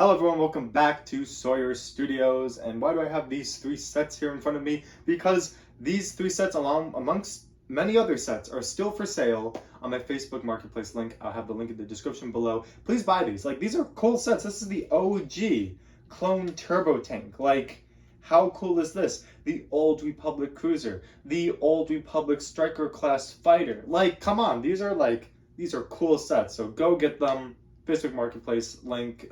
Hello everyone, welcome back to Sawyer Studios. And why do I have these three sets here in front of me? Because these three sets, along amongst many other sets, are still for sale on my Facebook Marketplace link. I'll have the link in the description below. Please buy these. Like, these are cool sets. This is the OG Clone Turbo Tank. Like, how cool is this? The Old Republic Cruiser, the Old Republic Striker Class Fighter. Like, come on, these are cool sets. So go get them. Facebook Marketplace link,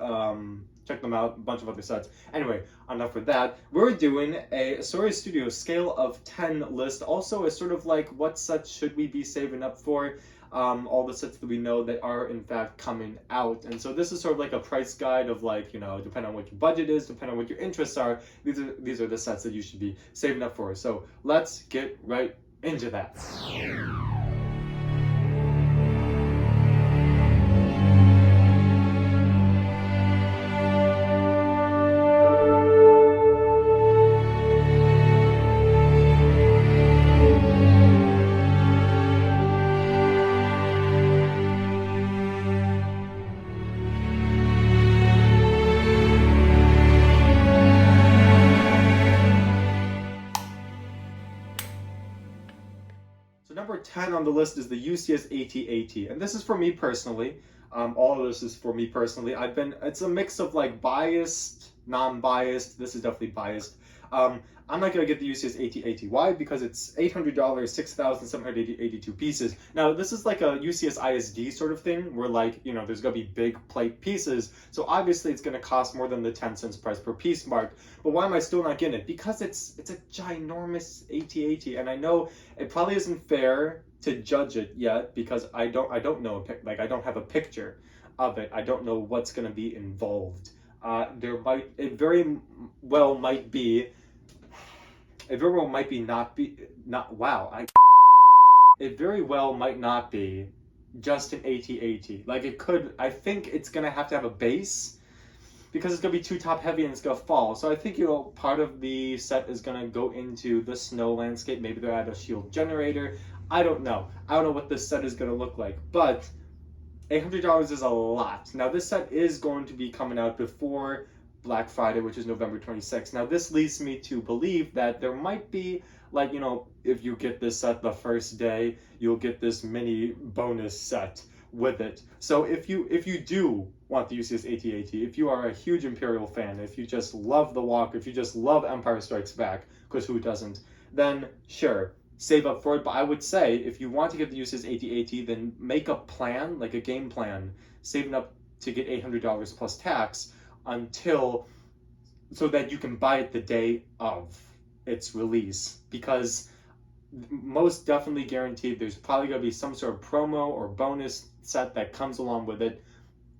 check them out, a bunch of other sets. Anyway, enough with that. We're doing a Sawyer Studio scale of 10 list, also a sort of like what sets should we be saving up for, all the sets that we know that are in fact coming out. And so this is sort of like a price guide of like, you know, depending on what your budget is, depending on what your interests are, these are the sets that you should be saving up for. So let's get right into that. Number 10 on the list is the UCS AT-AT, and this is for me personally. All of this is for me personally. It's a mix of like biased, non-biased. This is definitely biased. I'm not gonna get the UCS AT-AT. Why? Because it's $800, 6,782 pieces. Now, this is like a UCS ISD sort of thing, where like, you know, there's gonna be big plate pieces. So obviously it's gonna cost more than the 10 cents price per piece mark. But why am I still not getting it? Because it's a ginormous AT-AT, and I know it probably isn't fair to judge it yet because I don't know, like I don't have a picture of it. I don't know what's gonna be involved. It very well might be It very well might not be just an AT-AT. Like it could, I think it's gonna have to have a base because it's gonna be too top heavy and it's gonna fall. So I think, you know, part of the set is gonna go into the snow landscape. Maybe they'll add a shield generator. I don't know. I don't know what this set is gonna look like, but $800 is a lot. Now this set is going to be coming out before Black Friday, which is November 26th. Now this leads me to believe that there might be, like, you know, if you get this set the first day, you'll get this mini bonus set with it. So if you do want the UCS AT-AT, if you are a huge Imperial fan, if you just love the walk, if you just love Empire Strikes Back, because who doesn't, then sure, save up for it. But I would say if you want to get the UCS AT-AT, then make a plan, like a game plan, saving up to get $800 plus tax so that you can buy it the day of its release, because most definitely guaranteed there's probably going to be some sort of promo or bonus set that comes along with it,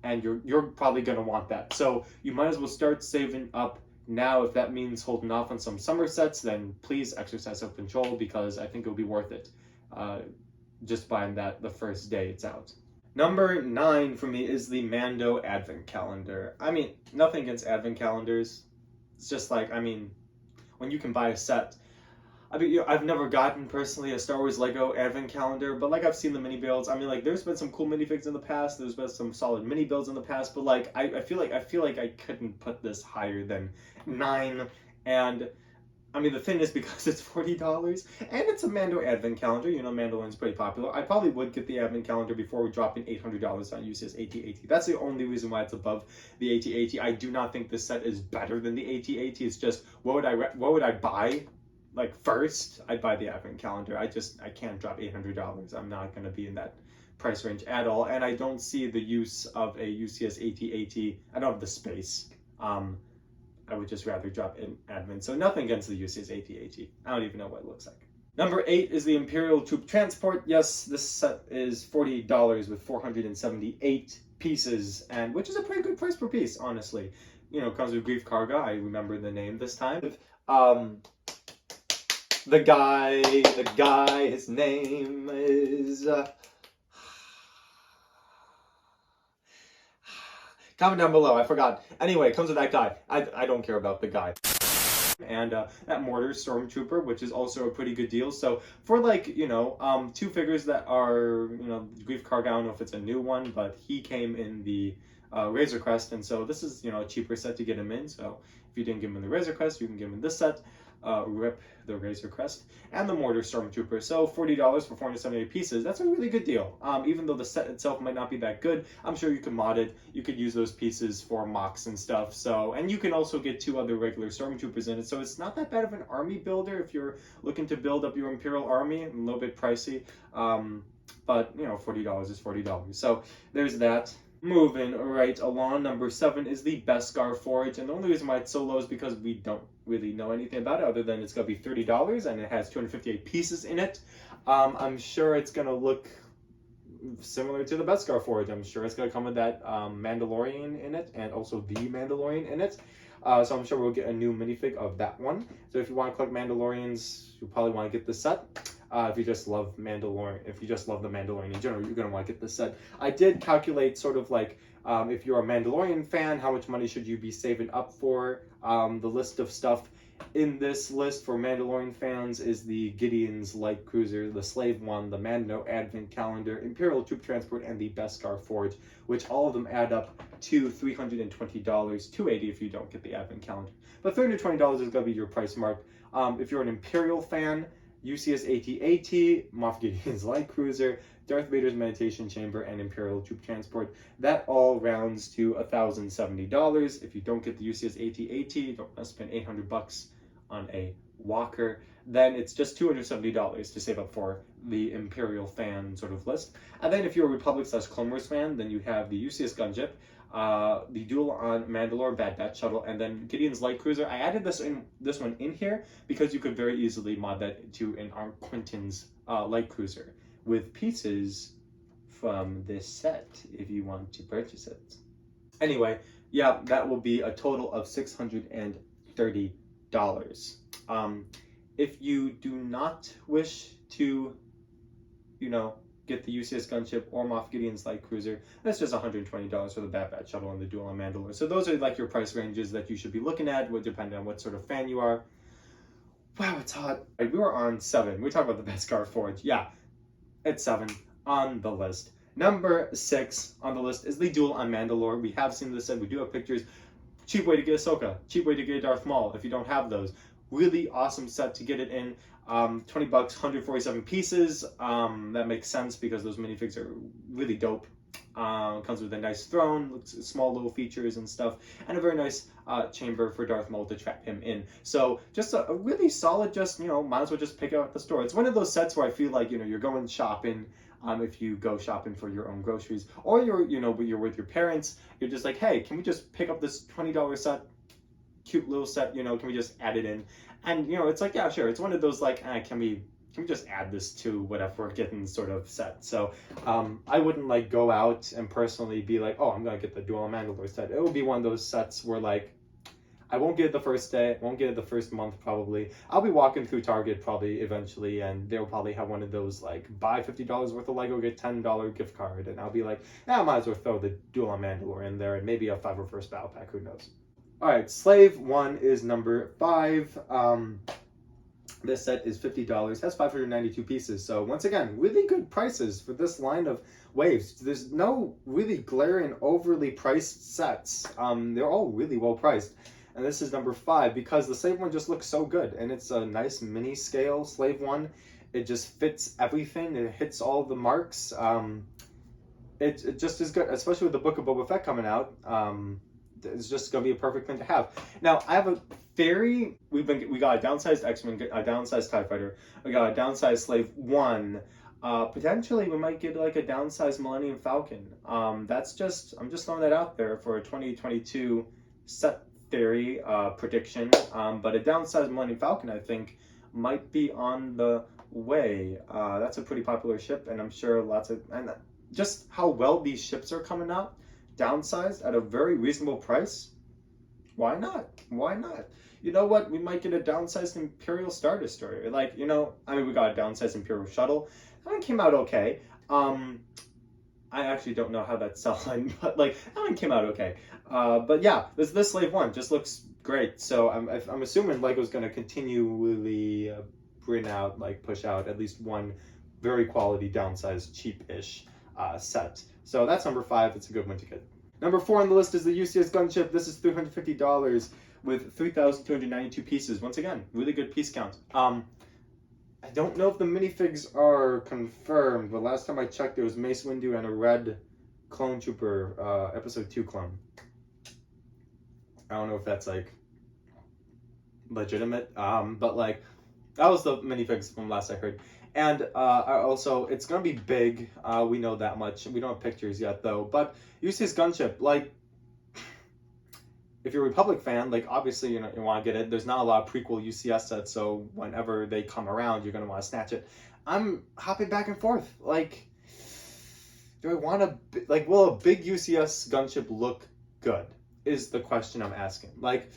and you're probably going to want that. So you might as well start saving up now. If that means holding off on some summer sets, then please exercise self-control, because I think it'll be worth it, just buying that the first day it's out. Number 9 for me is the Mando Advent Calendar. I mean, nothing against Advent calendars. It's just like, I mean, when you can buy a set. I mean, you know, I've never gotten personally a Star Wars Lego Advent Calendar, but like I've seen the mini builds. I mean, like there's been some cool minifigs in the past. There's been some solid mini builds in the past, but like I feel like I couldn't put this higher than 9. And I mean, the thing is, because it's $40 and it's a Mando Advent Calendar, you know, Mandalorian's pretty popular, I probably would get the Advent Calendar before dropping $800 on UCS AT-AT. That's the only reason why it's above the AT-AT. I do not think this set is better than the AT-AT. It's just, what would I buy? Like, first, I'd buy the Advent Calendar. I can't drop $800. I'm not going to be in that price range at all. And I don't see the use of a UCS AT-AT. I don't have the space. I would just rather drop in Advent. So nothing against the UCS AT-AT. I don't even know what it looks like. Number 8 is the Imperial Troop Transport. Yes, this set is $48 with 478 pieces, and which is a pretty good price per piece, honestly. You know, it comes with Grief Karga. I remember the name this time. The guy, his name is... Comment down below, I forgot. Anyway, it comes with that guy. I don't care about the guy. And that Mortar Stormtrooper, which is also a pretty good deal. So for like, you know, 2 figures that are, you know, Grief Karga, I don't know if it's a new one, but he came in the Razor Crest, and so this is, you know, a cheaper set to get him in. So if you didn't get him in the Razor Crest, you can get him in this set. Rip the Razor Crest and the Mortar Stormtrooper. So $40 for 478 pieces. That's a really good deal. Even though the set itself might not be that good, I'm sure you can mod it. You could use those pieces for mocks and stuff. So, and you can also get 2 other regular Stormtroopers in it. So it's not that bad of an army builder if you're looking to build up your Imperial army. A little bit pricey, but you know, $40 is $40. So there's that. Moving right along, number 7 is the Beskar Forge, and the only reason why it's so low is because we don't really know anything about it other than it's going to be $30 and it has 258 pieces in it. I'm sure it's going to look similar to the Beskar Forge. I'm sure it's going to come with that Mandalorian in it and also the Mandalorian in it. So I'm sure we'll get a new minifig of that one. So if you want to collect Mandalorians, you probably want to get the set. If you just love Mandalorian, if you just love the Mandalorian in general, you're going to want to get this set. I did calculate sort of like, if you're a Mandalorian fan, how much money should you be saving up for? The list of stuff in this list for Mandalorian fans is the Gideon's Light Cruiser, the Slave One, the Mando Advent Calendar, Imperial Troop Transport, and the Beskar Forge, which all of them add up to $320, $280 if you don't get the Advent Calendar. But $320 is going to be your price mark. If you're an Imperial fan, UCS AT-AT, Moff Gideon's Light Cruiser, Darth Vader's Meditation Chamber, and Imperial Troop Transport. That all rounds to $1,070. If you don't get the UCS AT-AT, you don't want to spend $800 on a walker, then it's just $270 to save up for the Imperial fan sort of list. And then if you're a Republic/Clone Wars fan, then you have the UCS Gunship, the Duel on Mandalore Bad Batch Shuttle, and then Gideon's Light Cruiser. I added this one in here because you could very easily mod that to an Arm Quinton's Light Cruiser with pieces from this set if you want to purchase it. Anyway, yeah, that will be a total of $630. If you do not wish to, you know, get the UCS Gunship or Moff Gideon's Light Cruiser, that's just $120 for the Bad Batch Shuttle and the Duel on Mandalore. So those are like your price ranges that you should be looking at, depending on what sort of fan you are. Wow, it's hot. We were on 7. We talked about the Beskar Forge. Yeah, it's 7 on the list. Number 6 on the list is the Duel on Mandalore. We have seen this set. We do have pictures. Cheap way to get Ahsoka. Cheap way to get Darth Maul if you don't have those. Really awesome set to get it in. $20, 147 pieces. That makes sense because those minifigs are really dope. Comes with a nice throne, small little features and stuff, and a very nice chamber for Darth Maul to trap him in. So just a really solid, just, you know, might as well just pick it up at the store. It's one of those sets where I feel like, you know, you're going shopping. If you go shopping for your own groceries, or you're with your parents, you're just like, hey, can we just pick up this $20 set? Cute little set, you know, can we just add it in? And, you know, it's like, yeah, sure. It's one of those like, can we just add this to whatever we're getting sort of set? So I wouldn't like go out and personally be like, oh, I'm gonna get the Duel Mandalore set. It would be one of those sets where like I won't get it the first day, won't get it the first month probably. I'll be walking through Target probably eventually, and they'll probably have one of those like buy $50 worth of Lego, get $10 gift card, and I'll be like, yeah, I might as well throw the Duel on Mandalore in there and maybe a 5 reverse battle pack, who knows. All right, Slave One is number 5. This set is $50, has 592 pieces. So once again, really good prices for this line of waves. There's no really glaring, overly priced sets. They're all really well priced. And this is number 5 because the Slave One just looks so good. And it's a nice mini scale Slave One. It just fits everything. It hits all the marks. It just is good, especially with the Book of Boba Fett coming out. It's just gonna be a perfect thing to have. Now I have a theory. We got a downsized X-Wing, a downsized TIE Fighter, we got a downsized Slave One. Potentially we might get like a downsized Millennium Falcon. I'm just throwing that out there for a 2022 set theory prediction. But a downsized Millennium Falcon I think might be on the way. That's a pretty popular ship, and I'm sure and just how well these ships are coming out. Downsized at a very reasonable price. Why not? Why not? You know what? We might get a downsized Imperial Star Destroyer. Like, you know, I mean, we got a downsized Imperial Shuttle. That one came out okay. I actually don't know how that's selling, but like that one came out okay. But yeah, this Slave One just looks great. So I'm assuming Lego's going to continually push out at least one very quality downsized cheap-ish set. So that's number 5. It's a good one to get. Number 4 on the list is the UCS gunship. This is $350 with 3,292 pieces. Once again, really good piece count. I don't know if the minifigs are confirmed, but last time I checked, there was Mace Windu and a red Clone Trooper episode 2 clone. I don't know if that's like legitimate, but like that was the minifigs from last I heard. And also, it's gonna be big. We know that much. We don't have pictures yet though. But UCS gunship, like, if you're a Republic fan, like obviously you want to get it. There's not a lot of prequel UCS sets, so whenever they come around, you're gonna want to snatch it. I'm hopping back and forth. Like, do I want to like? Will a big UCS gunship look good? Is the question I'm asking. Like,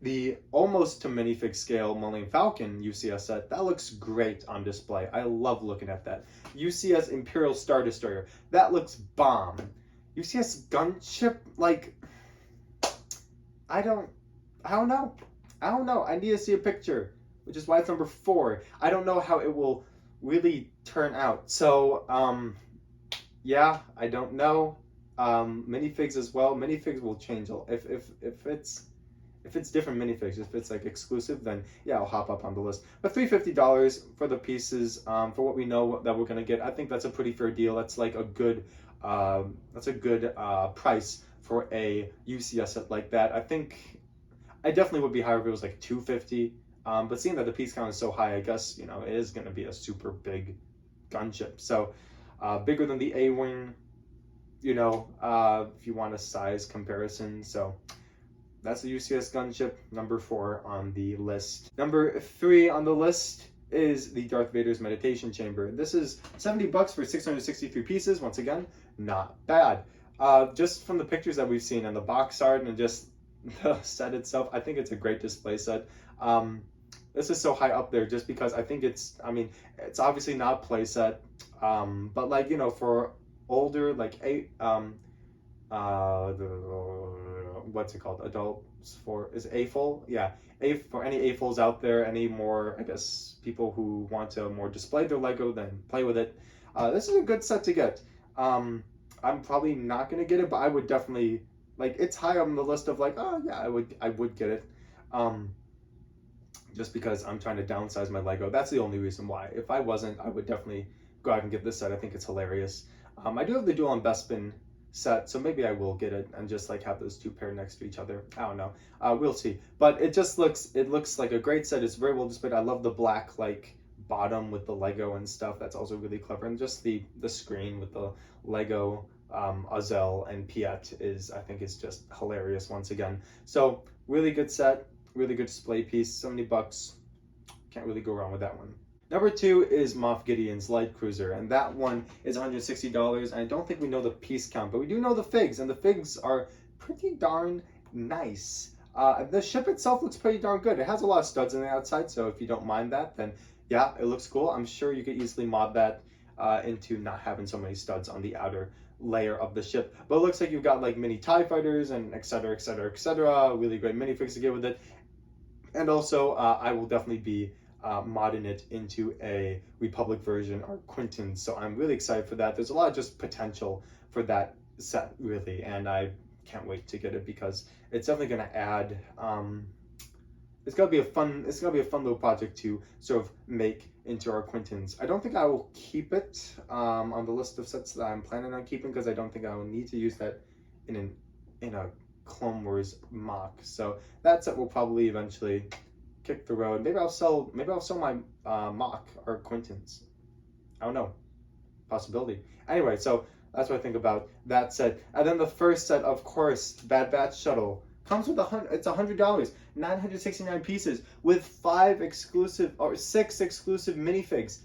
the almost to minifig scale Millennium Falcon UCS set, that looks great on display. I love looking at that. UCS Imperial Star Destroyer, that looks bomb. UCS gunship, like, I don't know. I need to see a picture, which is why it's number 4. I don't know how it will really turn out. So, yeah, I don't know. Minifigs as well. Minifigs will change if it's different minifigs. If it's like exclusive, then yeah, I'll hop up on the list. But $350 for the pieces, for what we know that we're gonna get, I think that's a pretty fair deal. That's like a good, price for a UCS set like that. I think I definitely would be higher if it was like $250. But seeing that the piece count is so high, I guess it is gonna be a super big gunship. So bigger than the A-wing. If you want a size comparison. So that's the UCS gunship, number 4 on the list. Number 3 on the list is the Darth Vader's Meditation Chamber. This is $70 for 663 pieces. Once again, not bad. Just from the pictures that we've seen and the box art and just the set itself, I think it's a great display set. This is so high up there just because I think it's obviously not a play set, but like, for older, like what's it called? Adults is AFOL? Yeah, for any AFOLs out there, any more, I guess, people who want to more display their Lego than play with it. This is a good set to get. I'm probably not gonna get it, but I would definitely, like, it's high on the list of like, oh yeah, I would get it. Just because I'm trying to downsize my Lego. That's the only reason why. If I wasn't, I would definitely go out and get this set. I think it's hilarious. I do have the Duel on Bespin set, so maybe I will get it and just like have those two paired next to each other. I don't know. We'll see. But it looks like a great set. It's very well displayed. I love the black like bottom with the Lego and stuff. That's also really clever. And just the screen with the Lego Azel and Piet I think is just hilarious once again. So really good set, really good display piece. $70. Can't really go wrong with that one. Number 2 is Moff Gideon's Light Cruiser, and that one is $160. And I don't think we know the piece count, but we do know the figs, and the figs are pretty darn nice. The ship itself looks pretty darn good. It has a lot of studs on the outside, so if you don't mind that, then yeah, it looks cool. I'm sure you could easily mod that into not having so many studs on the outer layer of the ship. But it looks like you've got like mini TIE fighters and etc, etc, etc. Really great minifigs to get with it. And also, I will definitely be modding it into a Republic version or Quinton's, so I'm really excited for that. There's a lot of just potential for that set, really, and I can't wait to get it because it's definitely going to add. It's gonna be a fun little project to sort of make into our Quinton's. I don't think I will keep it on the list of sets that I'm planning on keeping because I don't think I will need to use that in a Clone Wars mock. So that set will probably eventually kick the road. Maybe I'll sell my mock or Quinton's. I don't know. Possibility. Anyway, so that's what I think about that set. And then the first set, of course, Bad Batch Shuttle. Comes with it's $100, 969 pieces with 6 exclusive minifigs.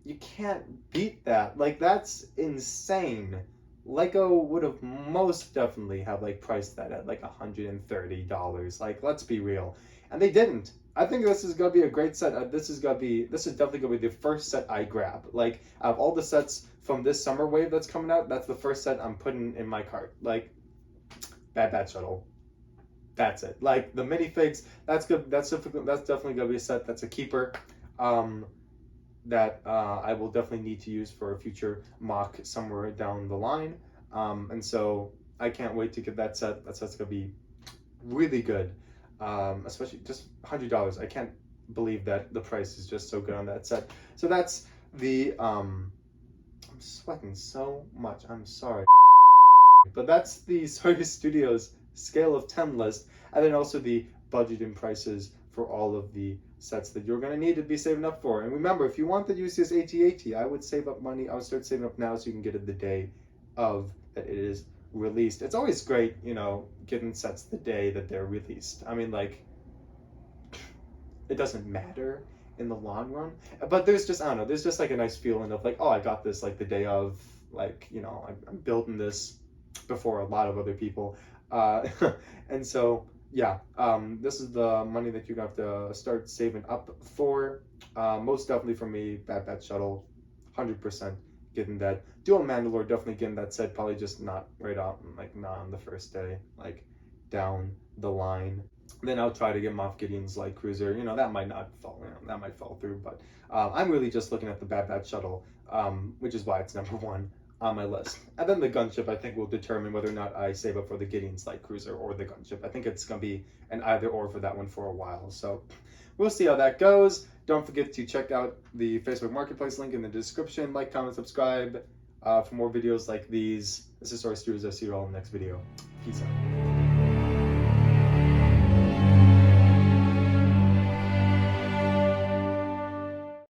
You can't beat that. Like, that's insane. Lego would have most definitely have like priced that at like $130. Like, let's be real. And they didn't. I think this is gonna be a great set. This is definitely gonna be the first set I grab. Like, out of all the sets from this summer wave that's coming out, that's the first set I'm putting in my cart. Like, Bad Batch Shuttle. That's it. Like, the minifigs, that's good. That's definitely gonna be a set that's a keeper. That I will definitely need to use for a future mock somewhere down the line. And so I can't wait to get that set. That set's gonna be really good, especially just $100. I can't believe that the price is just so good on that set. So that's the I'm sweating so much. I'm sorry, but that's the Sawyer Studios scale of 10 list, and then also the budget and prices for all of the sets that you're going to need to be saving up for. And remember, if you want the UCS AT-AT, I would save up money. I would start saving up now so you can get it the day of that it is released. It's always great, you know, getting sets the day that they're released. I mean, like, it doesn't matter in the long run, but there's just, I don't know, there's just like a nice feeling of like, oh, I got this like the day of, like, you know, I'm building this before a lot of other people, and so yeah, this is the money that you're gonna have to start saving up for. Most definitely for me, Bad Batch Shuttle, 100% getting that. Dual Mandalore, definitely getting that set, probably just not right out, like not on the first day, like down the line. Then I'll try to get Moff Gideon's light cruiser. You know, that might not fall, you know, that might fall through, but I'm really just looking at the Bad Batch Shuttle, which is why it's number one on my list. And then the gunship, I think, will determine whether or not I save up for the Gideon's light cruiser or the gunship. I think it's going to be an either or for that one for a while. So we'll see how that goes. Don't forget to check out the Facebook Marketplace link in the description. Like, comment, subscribe for more videos like these. This is Sawyer Studios. I'll see you all in the next video. Peace out.